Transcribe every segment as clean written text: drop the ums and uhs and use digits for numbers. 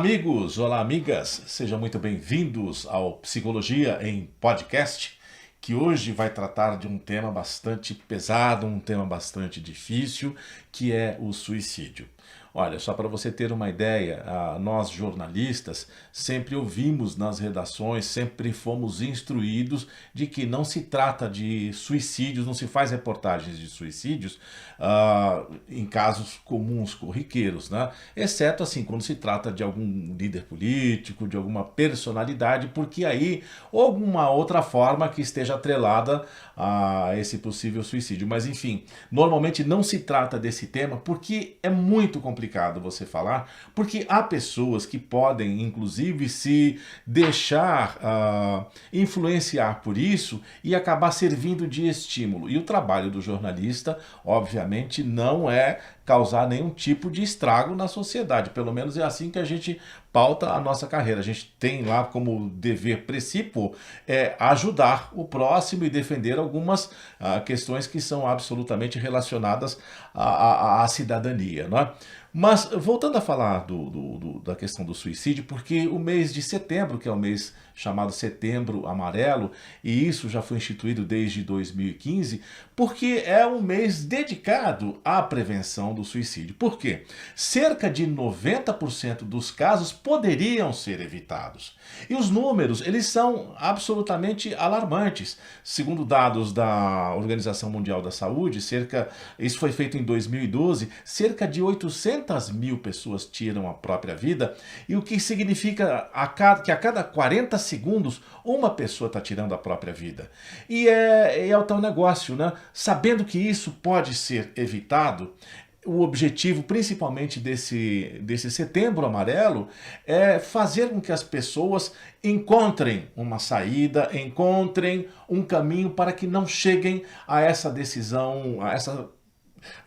amigos, olá amigas, sejam muito bem-vindos ao Psicologia em Podcast, que hoje vai tratar de um tema bastante pesado, um tema bastante difícil, que é o suicídio. Olha, só para você ter uma ideia, nós jornalistas sempre ouvimos nas redações, sempre fomos instruídos de que não se trata de suicídios, não se faz reportagens de suicídios em casos comuns, corriqueiros, né? Exceto assim, quando se trata de algum líder político, de alguma personalidade, porque aí ou alguma outra forma que esteja atrelada a esse possível suicídio. Mas enfim, normalmente não se trata desse tema porque é muito complicado você falar, porque há pessoas que podem, inclusive, se deixar influenciar por isso e acabar servindo de estímulo. E o trabalho do jornalista, obviamente, não é causar nenhum tipo de estrago na sociedade. Pelo menos é assim que a gente pauta a nossa carreira. A gente tem lá como dever principal ajudar o próximo e defender algumas questões que são absolutamente relacionadas à cidadania, não é? Mas voltando a falar da questão do suicídio, porque o mês de setembro, que é o mês chamado Setembro Amarelo, e isso já foi instituído desde 2015, porque é um mês dedicado à prevenção do suicídio. Por quê? Cerca de 90% dos casos poderiam ser evitados. E os números, eles são absolutamente alarmantes. Segundo dados da Organização Mundial da Saúde, isso foi feito em 2012, cerca de 800 mil pessoas tiram a própria vida, e o que significa que a cada 40 segundos uma pessoa está tirando a própria vida. E é o tal negócio, né? Sabendo que isso pode ser evitado, o objetivo principalmente desse Setembro Amarelo é fazer com que as pessoas encontrem uma saída, encontrem um caminho para que não cheguem a essa decisão,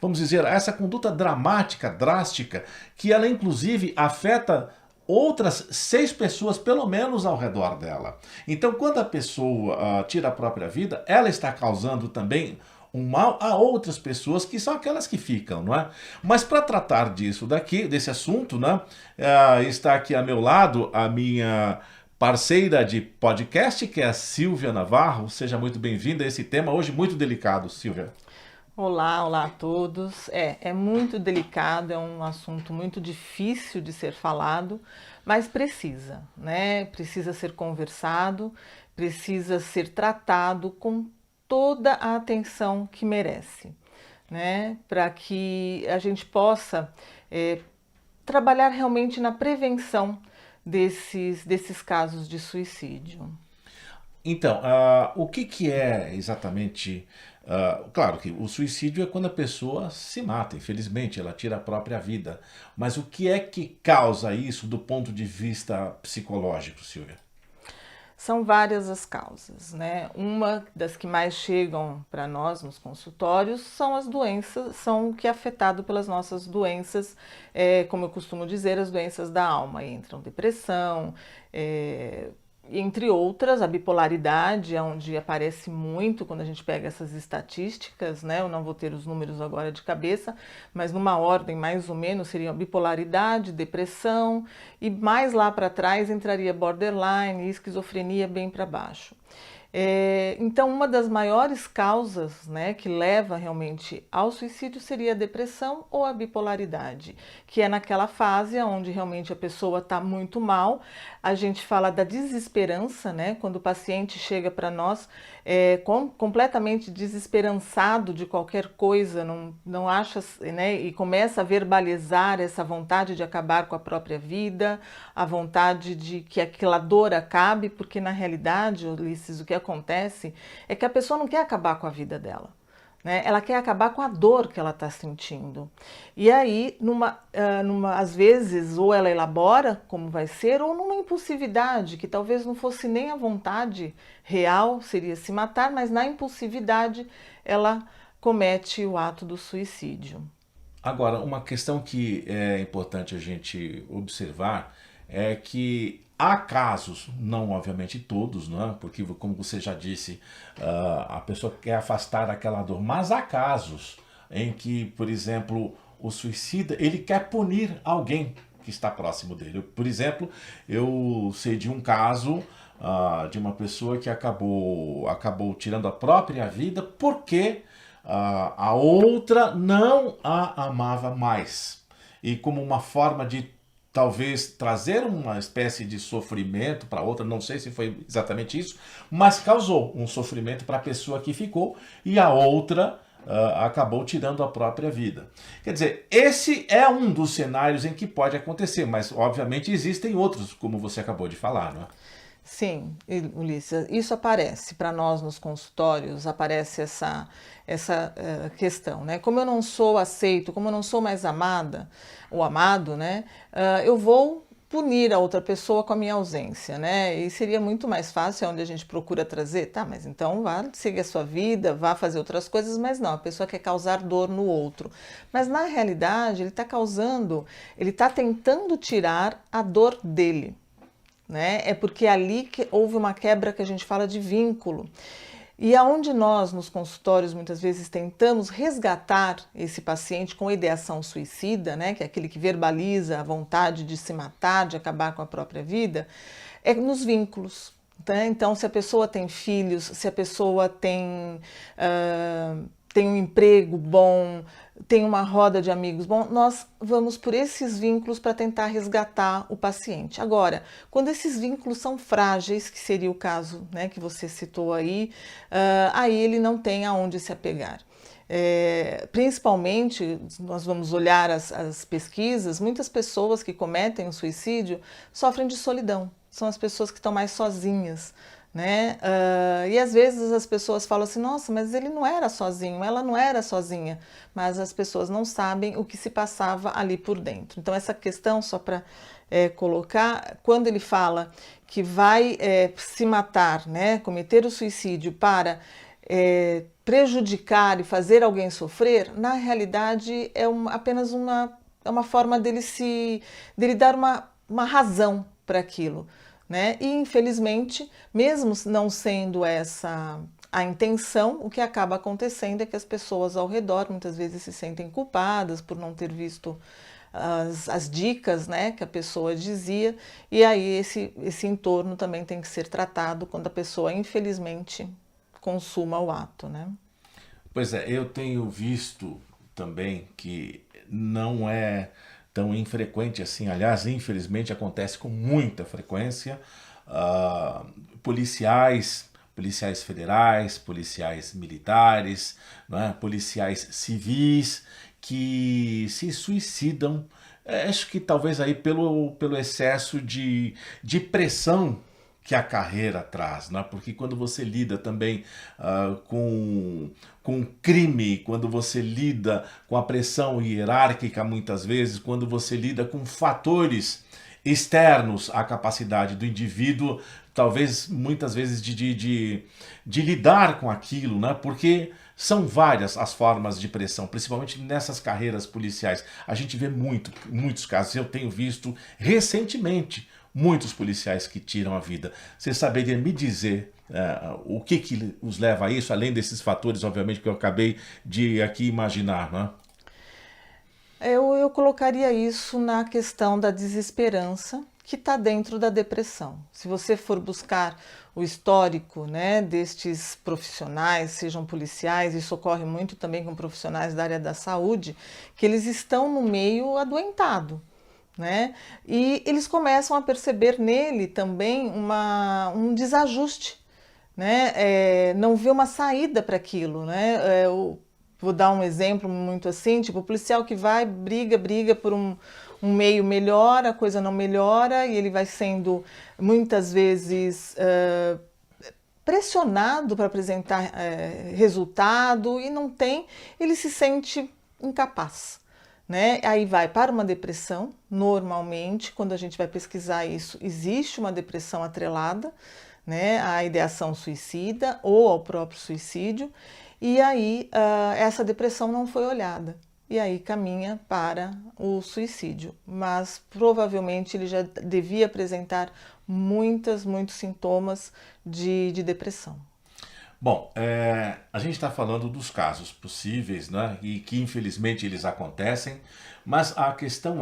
vamos dizer, a essa conduta dramática, drástica, que ela inclusive afeta outras 6 pessoas, pelo menos, ao redor dela. Então, quando a pessoa tira a própria vida, ela está causando também um mal a outras pessoas, que são aquelas que ficam, não é? Mas para tratar desse assunto, né, está aqui a meu lado a minha parceira de podcast, que é a Silvia Navarro. Seja muito bem-vinda a esse tema hoje muito delicado, Silvia. Olá a todos. É muito delicado, é um assunto muito difícil de ser falado, mas precisa, né? Precisa ser conversado, precisa ser tratado com toda a atenção que merece, né? Para que a gente possa trabalhar realmente na prevenção desses casos de suicídio. Então, o que é exatamente... claro que o suicídio é quando a pessoa se mata, infelizmente, ela tira a própria vida. Mas o que é que causa isso do ponto de vista psicológico, Silvia? São várias as causas, né? Uma das que mais chegam para nós nos consultórios são as doenças, são o que é afetado pelas nossas doenças, como eu costumo dizer, as doenças da alma. Entram depressão, entre outras, a bipolaridade é onde aparece muito quando a gente pega essas estatísticas, né? Eu não vou ter os números agora de cabeça, mas numa ordem mais ou menos seria a bipolaridade, depressão e mais lá para trás entraria borderline e esquizofrenia bem para baixo. Então, uma das maiores causas, né, que leva realmente ao suicídio seria a depressão ou a bipolaridade, que é naquela fase onde realmente a pessoa está muito mal. A gente fala da desesperança, né, quando o paciente chega para nós completamente desesperançado de qualquer coisa, não acha, né, e começa a verbalizar essa vontade de acabar com a própria vida, a vontade de que aquela dor acabe, porque na realidade, Ulisses, o que acontece é que a pessoa não quer acabar com a vida dela, né? Ela quer acabar com a dor que ela está sentindo. E aí, às vezes, ou ela elabora como vai ser, ou numa impulsividade, que talvez não fosse nem a vontade real, seria se matar, mas na impulsividade ela comete o ato do suicídio. Agora, uma questão que é importante a gente observar é que há casos, não obviamente todos, não é? Porque como você já disse, a pessoa quer afastar aquela dor, mas há casos em que, por exemplo, o suicida ele quer punir alguém que está próximo dele. Por exemplo, eu sei de um caso de uma pessoa que acabou tirando a própria vida porque a outra não a amava mais. E como uma forma de talvez trazer uma espécie de sofrimento para outra, não sei se foi exatamente isso, mas causou um sofrimento para a pessoa que ficou e a outra acabou tirando a própria vida. Quer dizer, esse é um dos cenários em que pode acontecer, mas obviamente existem outros, como você acabou de falar, não é? Sim, Ulisses, isso aparece para nós nos consultórios, aparece essa questão, né? Como eu não sou aceito, como eu não sou mais amada, ou amado, né? Eu vou punir a outra pessoa com a minha ausência, né? E seria muito mais fácil, onde a gente procura trazer, tá, mas então vá seguir a sua vida, vá fazer outras coisas, mas não, a pessoa quer causar dor no outro. Mas na realidade, ele está tentando tirar a dor dele. Né? É porque ali que houve uma quebra que a gente fala de vínculo. E aonde nós, nos consultórios, muitas vezes tentamos resgatar esse paciente com ideação suicida, né? Que é aquele que verbaliza a vontade de se matar, de acabar com a própria vida, é nos vínculos. Tá? Então, se a pessoa tem filhos, se a pessoa tem um emprego bom, tem uma roda de amigos bom, nós vamos por esses vínculos para tentar resgatar o paciente. Agora, quando esses vínculos são frágeis, que seria o caso, né, que você citou aí, aí ele não tem aonde se apegar. Principalmente, nós vamos olhar as pesquisas, muitas pessoas que cometem o suicídio sofrem de solidão, são as pessoas que estão mais sozinhas. Né? E às vezes as pessoas falam assim, nossa, mas ele não era sozinho, ela não era sozinha, mas as pessoas não sabem o que se passava ali por dentro. Então essa questão, só para colocar, quando ele fala que vai se matar, né, cometer o suicídio para prejudicar e fazer alguém sofrer, na realidade é apenas uma forma dele dar uma razão para aquilo. Né? E infelizmente, mesmo não sendo essa a intenção, o que acaba acontecendo é que as pessoas ao redor muitas vezes se sentem culpadas por não ter visto as dicas, né, que a pessoa dizia, e aí esse entorno também tem que ser tratado quando a pessoa infelizmente consuma o ato. Né? Pois é, eu tenho visto também que não é tão infrequente assim, aliás, infelizmente acontece com muita frequência, policiais federais, policiais militares, né, policiais civis que se suicidam, acho que talvez aí pelo excesso de pressão que a carreira traz, né? Porque quando você lida também com crime, quando você lida com a pressão hierárquica muitas vezes, quando você lida com fatores externos à capacidade do indivíduo, talvez muitas vezes de lidar com aquilo, né? Porque são várias as formas de pressão, principalmente nessas carreiras policiais. A gente vê muitos casos, eu tenho visto recentemente muitos policiais que tiram a vida. Você saberia me dizer o que os leva a isso, além desses fatores, obviamente, que eu acabei de aqui imaginar, né? Eu colocaria isso na questão da desesperança que está dentro da depressão. Se você for buscar o histórico, né, destes profissionais, sejam policiais, isso ocorre muito também com profissionais da área da saúde, que eles estão no meio adoentado. Né? E eles começam a perceber nele também um desajuste, né? Não vê uma saída para aquilo. Né? Vou dar um exemplo muito assim, tipo o policial que vai, briga por um meio melhor, a coisa não melhora e ele vai sendo muitas vezes pressionado para apresentar resultado e não tem, ele se sente incapaz. Né? Aí vai para uma depressão, normalmente, quando a gente vai pesquisar isso, existe uma depressão atrelada, né, à ideação suicida ou ao próprio suicídio, e aí essa depressão não foi olhada, e aí caminha para o suicídio, mas provavelmente ele já devia apresentar muitos sintomas de depressão. Bom, a gente está falando dos casos possíveis, né? E que infelizmente eles acontecem, mas a questão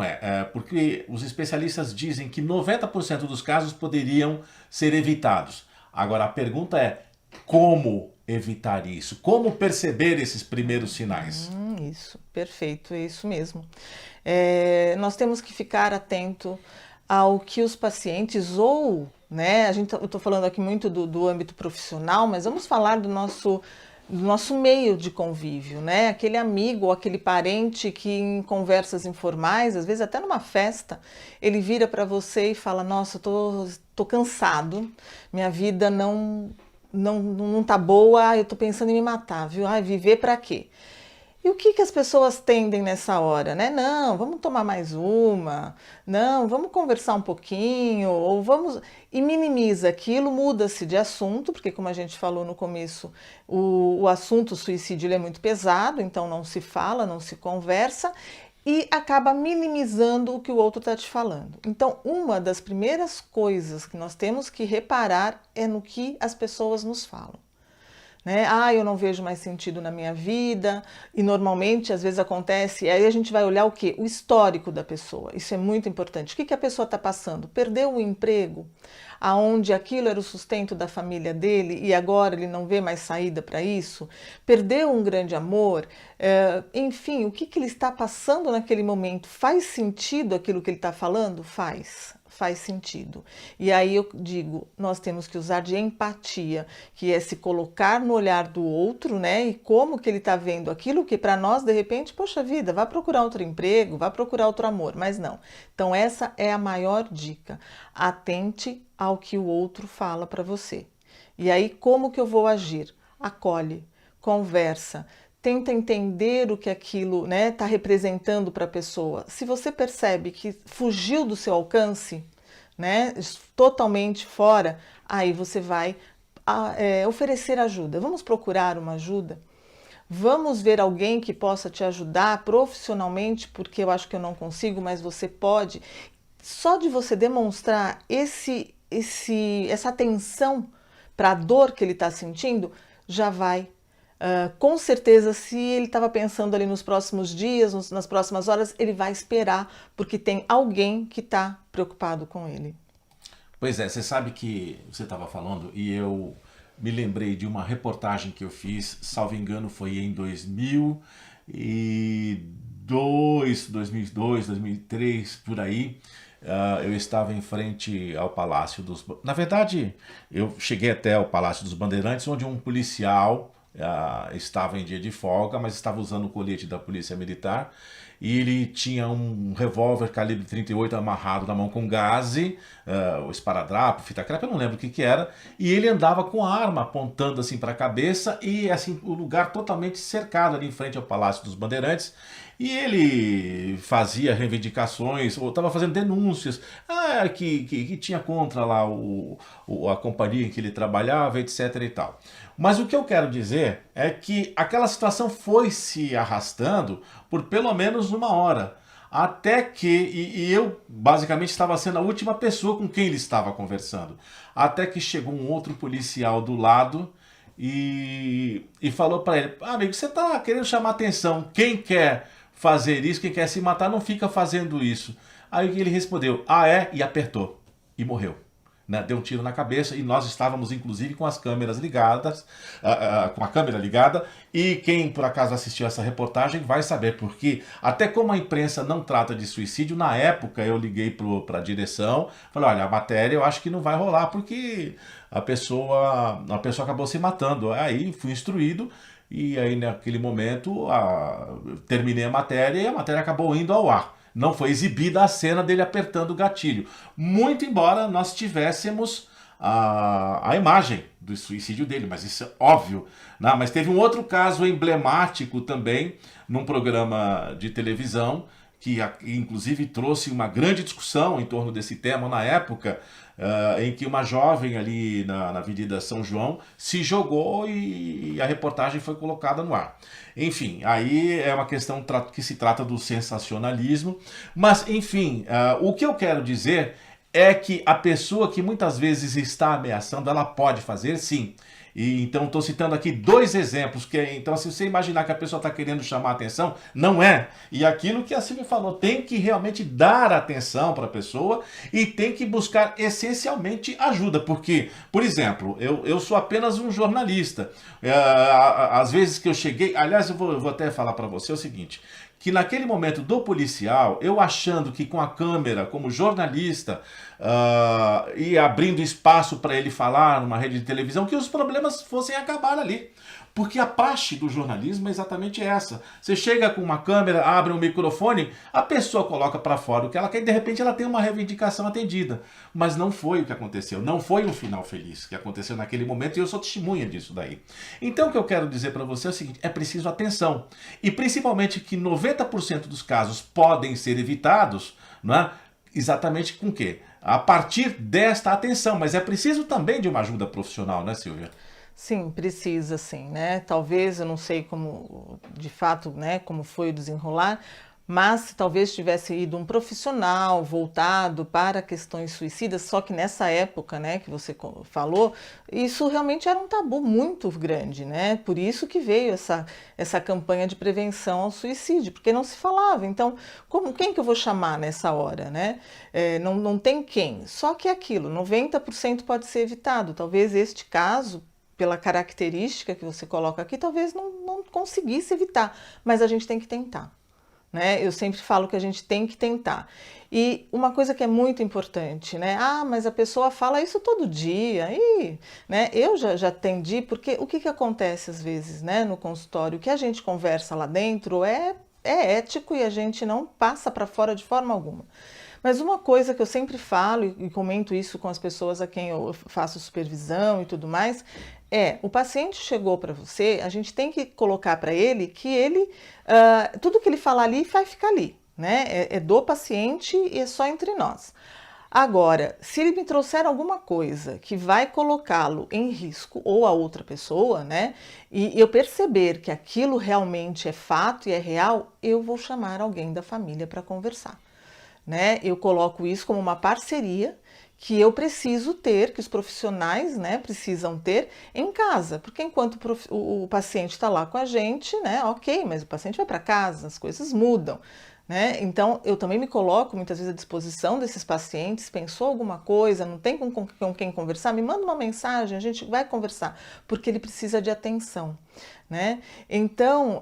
porque os especialistas dizem que 90% dos casos poderiam ser evitados. Agora a pergunta é como evitar isso? Como perceber esses primeiros sinais? Isso, perfeito, é isso mesmo. Nós temos que ficar atento ao que os pacientes ou, né, eu estou falando aqui muito do âmbito profissional, mas vamos falar do nosso meio de convívio, né? Aquele amigo ou aquele parente que em conversas informais, às vezes até numa festa, ele vira para você e fala: Nossa, tô cansado, minha vida não tá boa, eu tô pensando em me matar, viu? Ai, viver para quê? E o que as pessoas tendem nessa hora, né? Não, vamos tomar mais uma, não, vamos conversar um pouquinho, ou vamos. E minimiza aquilo, muda-se de assunto, porque, como a gente falou no começo, o assunto suicídio ele é muito pesado, então não se fala, não se conversa, e acaba minimizando o que o outro está te falando. Então, uma das primeiras coisas que nós temos que reparar é no que as pessoas nos falam. Né? Eu não vejo mais sentido na minha vida, e normalmente às vezes acontece, e aí a gente vai olhar o quê? O histórico da pessoa, isso é muito importante. O que a pessoa está passando? Perdeu o emprego, aonde aquilo era o sustento da família dele e agora ele não vê mais saída para isso? Perdeu um grande amor? Enfim, o que ele está passando naquele momento? Faz sentido aquilo que ele está falando? Faz sentido. E aí eu digo, nós temos que usar de empatia, que é se colocar no olhar do outro, né? E como que ele está vendo aquilo que para nós, de repente, poxa vida, vá procurar outro emprego, vá procurar outro amor, mas não. Então essa é a maior dica. Atente ao que o outro fala para você. E aí como que eu vou agir? Acolhe, conversa, tenta entender o que aquilo está representando para a pessoa. Se você percebe que fugiu do seu alcance, né, totalmente fora, aí você vai oferecer ajuda. Vamos procurar uma ajuda? Vamos ver alguém que possa te ajudar profissionalmente, porque eu acho que eu não consigo, mas você pode. Só de você demonstrar essa atenção para a dor que ele está sentindo, já vai. Com certeza, se ele estava pensando ali nos próximos dias, nas próximas horas, ele vai esperar, porque tem alguém que está preocupado com ele. Pois é, você sabe que você estava falando e eu me lembrei de uma reportagem que eu fiz, salvo engano foi em 2002, 2003, por aí. Eu estava em frente ao Palácio dos... Na verdade, eu cheguei até o Palácio dos Bandeirantes, onde um policial estava em dia de folga, mas estava usando o colete da Polícia Militar, e ele tinha um revólver calibre 38 amarrado na mão com gaze, o esparadrapo, fita crepe, eu não lembro o que era, e ele andava com a arma apontando assim para a cabeça, e assim o lugar totalmente cercado ali em frente ao Palácio dos Bandeirantes. E ele fazia reivindicações, ou estava fazendo denúncias que tinha contra lá a companhia em que ele trabalhava, etc. e tal. Mas o que eu quero dizer é que aquela situação foi se arrastando por pelo menos uma hora. Até que, e eu basicamente estava sendo a última pessoa com quem ele estava conversando. Até que chegou um outro policial do lado e falou para ele: amigo, você está querendo chamar atenção, quem quer fazer isso, quem quer se matar não fica fazendo isso. Aí ele respondeu: e apertou, e morreu. Né? Deu um tiro na cabeça, e nós estávamos inclusive com as câmeras ligadas, com a câmera ligada, e quem por acaso assistiu essa reportagem vai saber, porque até como a imprensa não trata de suicídio, na época eu liguei para a direção, falei: olha, a matéria eu acho que não vai rolar, porque a pessoa acabou se matando. Aí fui instruído, e aí naquele momento terminei a matéria, e a matéria acabou indo ao ar. Não foi exibida a cena dele apertando o gatilho. Muito embora nós tivéssemos a imagem do suicídio dele, mas isso é óbvio. Né? Mas teve um outro caso emblemático também, num programa de televisão, que inclusive trouxe uma grande discussão em torno desse tema na época, em que uma jovem ali na Avenida São João se jogou e a reportagem foi colocada no ar. Enfim, aí é uma questão que se trata do sensacionalismo, mas enfim, o que eu quero dizer é que a pessoa que muitas vezes está ameaçando, ela pode fazer sim. E então estou citando aqui dois exemplos, então se você imaginar que a pessoa está querendo chamar a atenção, não é. E aquilo que a Silvia falou, tem que realmente dar atenção para a pessoa e tem que buscar essencialmente ajuda, porque, por exemplo, eu sou apenas um jornalista. Às vezes que eu cheguei, aliás, eu vou até falar para você o seguinte, que naquele momento do policial, eu achando que com a câmera, como jornalista, ia abrindo espaço para ele falar numa rede de televisão, que os problemas fossem acabar ali. Porque a praxe do jornalismo é exatamente essa. Você chega com uma câmera, abre um microfone, a pessoa coloca para fora o que ela quer e de repente ela tem uma reivindicação atendida. Mas não foi o que aconteceu, não foi um final feliz que aconteceu naquele momento e eu sou testemunha disso daí. Então o que eu quero dizer para você é o seguinte, é preciso atenção. E principalmente que 90% dos casos podem ser evitados, não é? Exatamente com o quê? A partir desta atenção, mas é preciso também de uma ajuda profissional, né, Silvia? Sim, precisa sim, né? Talvez, eu não sei como, de fato, né, como foi o desenrolar, mas se talvez tivesse ido um profissional voltado para questões suicidas, só que nessa época, né, que você falou, isso realmente era um tabu muito grande, né? Por isso que veio essa campanha de prevenção ao suicídio, porque não se falava. Então, quem que eu vou chamar nessa hora, né? Não tem quem. Só que é aquilo, 90% pode ser evitado. Talvez este caso, pela característica que você coloca aqui, talvez não conseguisse evitar, mas a gente tem que tentar, né? Eu sempre falo que a gente tem que tentar. E uma coisa que é muito importante, né? Ah, mas a pessoa fala isso todo dia, e, né? Eu já atendi, porque o que acontece às vezes, né, no consultório, o que a gente conversa lá dentro é ético e a gente não passa para fora de forma alguma. Mas uma coisa que eu sempre falo e comento isso com as pessoas a quem eu faço supervisão e tudo mais, o paciente chegou para você, a gente tem que colocar para ele que tudo que ele falar ali vai ficar ali, né? É do paciente e é só entre nós. Agora, se ele me trouxer alguma coisa que vai colocá-lo em risco ou a outra pessoa, né? E eu perceber que aquilo realmente é fato e é real, eu vou chamar alguém da família para conversar, né? Eu coloco isso como uma parceria que eu preciso ter, que os profissionais, né, precisam ter em casa, porque enquanto o paciente está lá com a gente, né, ok, mas o paciente vai para casa, as coisas mudam, né? Então eu também me coloco muitas vezes à disposição desses pacientes, pensou alguma coisa, não tem com quem conversar, me manda uma mensagem, a gente vai conversar, porque ele precisa de atenção, né? Então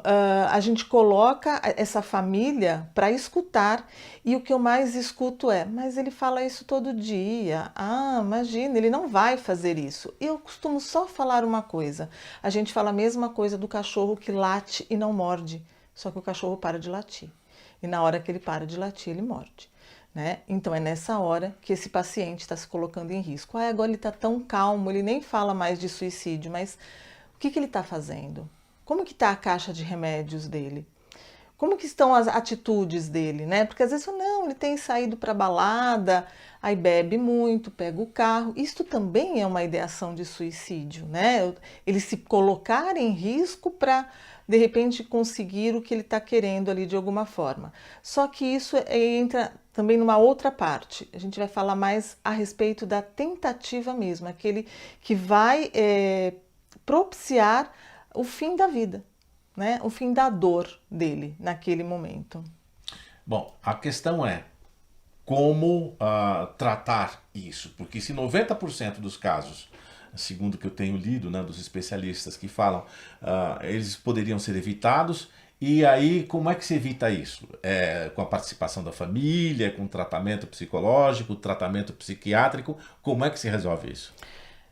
a gente coloca essa família para escutar, e o que eu mais escuto mas ele fala isso todo dia, imagina, ele não vai fazer isso. E eu costumo só falar uma coisa, a gente fala a mesma coisa do cachorro que late e não morde, só que o cachorro para de latir. E na hora que ele para de latir, ele morde, né? Então é nessa hora que esse paciente está se colocando em risco. Agora ele está tão calmo, ele nem fala mais de suicídio, mas o que ele está fazendo? Como que está a caixa de remédios dele? Como que estão as atitudes dele, né? Porque às vezes ele tem saído para balada, aí bebe muito, pega o carro. Isto também é uma ideação de suicídio, né? Ele se colocar em risco para de repente conseguir o que ele está querendo ali de alguma forma. Só que isso entra também numa outra parte. A gente vai falar mais a respeito da tentativa mesmo, aquele que vai propiciar o fim da vida, né? O fim da dor dele naquele momento. Bom, a questão é como tratar isso, porque se 90% dos casos, segundo o que eu tenho lido, né, dos especialistas que falam, eles poderiam ser evitados, e aí como é que se evita isso? Com a participação da família, com tratamento psicológico, tratamento psiquiátrico, como é que se resolve isso?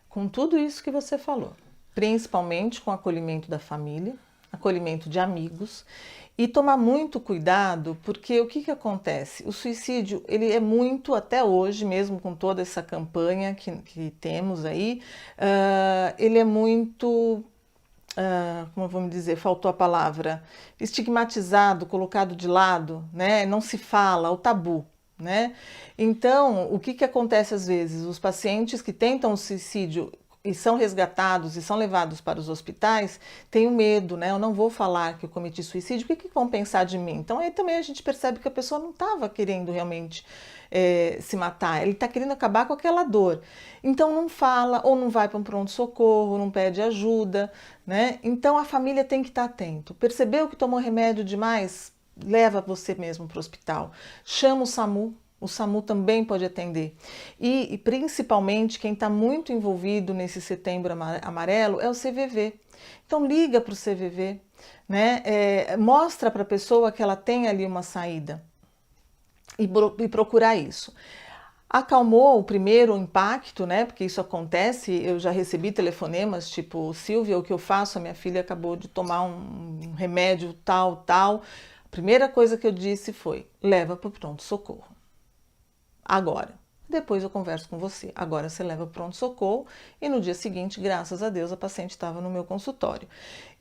Com tudo isso que você falou, principalmente com o acolhimento da família, acolhimento de amigos, e tomar muito cuidado, porque o que acontece? O suicídio, ele é muito, até hoje, mesmo com toda essa campanha que temos aí, ele é muito, como vamos dizer, faltou a palavra, estigmatizado, colocado de lado, né? Não se fala, o tabu, né? Então, o que acontece às vezes? Os pacientes que tentam o suicídio e são resgatados e são levados para os hospitais, têm o medo, né? Eu não vou falar que eu cometi suicídio, o que vão pensar de mim? Então aí também a gente percebe que a pessoa não estava querendo realmente se matar, ele está querendo acabar com aquela dor. Então não fala, ou não vai para um pronto-socorro, não pede ajuda, né? Então a família tem que estar atento. Percebeu que tomou remédio demais? Leva você mesmo para o hospital. Chama o SAMU também pode atender. E principalmente quem está muito envolvido nesse Setembro Amarelo é o CVV. Então liga para o CVV, né? Mostra para a pessoa que ela tem ali uma saída e procurar isso. Acalmou o primeiro impacto, né? Porque isso acontece, eu já recebi telefonemas tipo, Silvia, o que eu faço? A minha filha acabou de tomar um remédio tal. A primeira coisa que eu disse foi, leva para o pronto-socorro. Agora. Depois eu converso com você. Agora você leva para o pronto-socorro e no dia seguinte, graças a Deus, a paciente estava no meu consultório.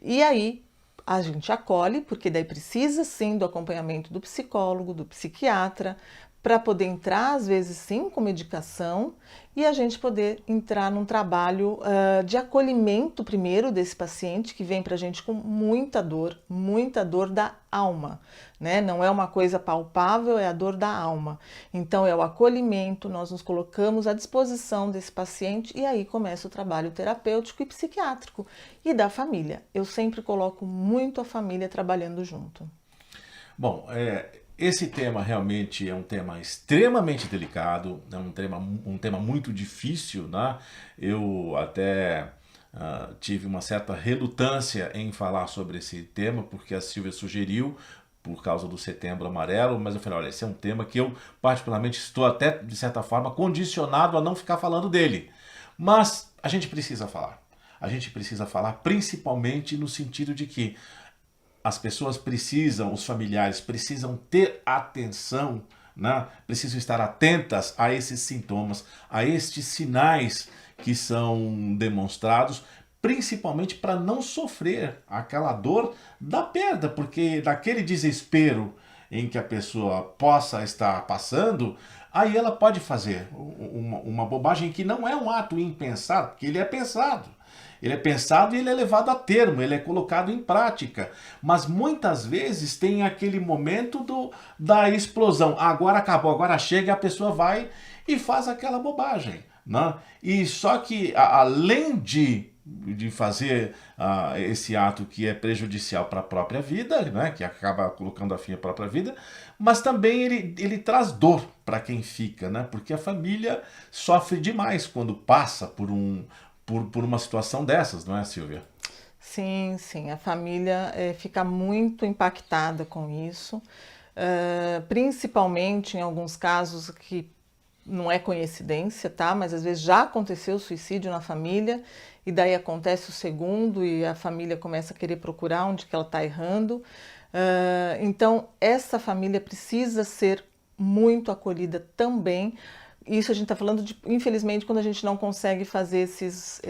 E aí a gente acolhe, porque daí precisa sim do acompanhamento do psicólogo, do psiquiatra, para poder entrar, às vezes sim, com medicação e a gente poder entrar num trabalho de acolhimento primeiro desse paciente que vem para a gente com muita dor da alma, né? Não é uma coisa palpável, é a dor da alma. Então é o acolhimento, nós nos colocamos à disposição desse paciente e aí começa o trabalho terapêutico e psiquiátrico e da família. Eu sempre coloco muito a família trabalhando junto. Bom, esse tema realmente é um tema extremamente delicado, é um tema muito difícil, né? Eu até tive uma certa relutância em falar sobre esse tema, porque a Silvia sugeriu, por causa do Setembro Amarelo, mas eu falei, olha, esse é um tema que eu particularmente estou até, de certa forma, condicionado a não ficar falando dele. Mas a gente precisa falar. A gente precisa falar principalmente no sentido de que as pessoas precisam, os familiares precisam ter atenção, né? Precisam estar atentas a esses sintomas, a estes sinais que são demonstrados, principalmente para não sofrer aquela dor da perda, porque daquele desespero em que a pessoa possa estar passando, aí ela pode fazer uma bobagem que não é um ato impensado, porque ele é pensado. Ele é pensado e ele é levado a termo, ele é colocado em prática. Mas muitas vezes tem aquele momento da explosão. Agora acabou, agora chega e a pessoa vai e faz aquela bobagem, né? E só que além de fazer esse ato que é prejudicial para a própria vida, né? Que acaba colocando a fim à própria vida, mas também ele traz dor para quem fica, né? Porque a família sofre demais quando passa por uma situação dessas, não é, Silvia? Sim, sim, a família fica muito impactada com isso, principalmente em alguns casos que não é coincidência, tá? Mas às vezes já aconteceu suicídio na família e daí acontece o segundo e a família começa a querer procurar onde que ela está errando. Então, essa família precisa ser muito acolhida também. Isso a gente está falando de, infelizmente, quando a gente não consegue fazer esses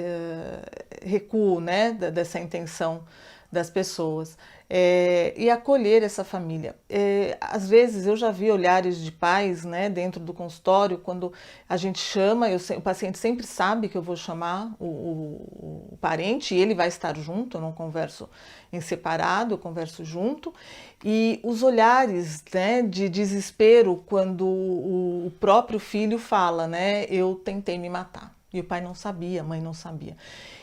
recuo, né, dessa intenção das pessoas. E acolher essa família. Às vezes eu já vi olhares de pais, né, dentro do consultório, quando a gente chama, o paciente sempre sabe que eu vou chamar o parente e ele vai estar junto, eu não converso em separado, eu converso junto. E os olhares, né, de desespero quando o próprio filho fala, né, eu tentei me matar. E o pai não sabia, a mãe não sabia.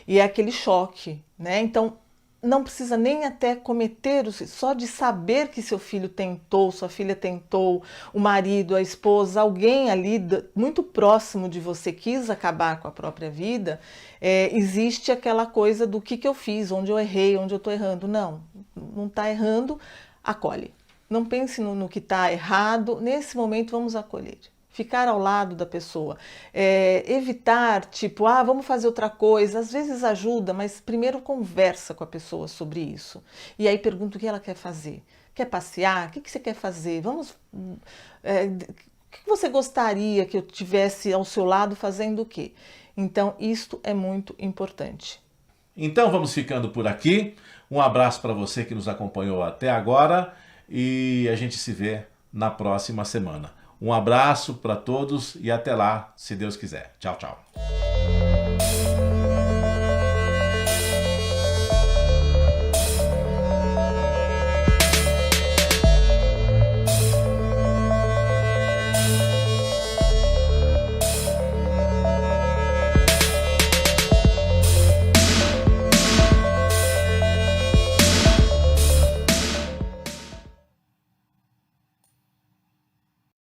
E é aquele choque, né? Então, não precisa nem até cometer, só de saber que seu filho tentou, sua filha tentou, o marido, a esposa, alguém ali muito próximo de você quis acabar com a própria vida, existe aquela coisa do que eu fiz, onde eu errei, onde eu estou errando. Não está errando, acolhe. Não pense no que está errado, nesse momento vamos acolher. Ficar ao lado da pessoa, evitar, tipo, vamos fazer outra coisa, às vezes ajuda, mas primeiro conversa com a pessoa sobre isso. E aí pergunta o que ela quer fazer. Quer passear? O que você quer fazer? O que você gostaria que eu tivesse ao seu lado fazendo o quê? Então, isto é muito importante. Então, vamos ficando por aqui. Um abraço para você que nos acompanhou até agora e a gente se vê na próxima semana. Um abraço para todos e até lá, se Deus quiser. Tchau, tchau.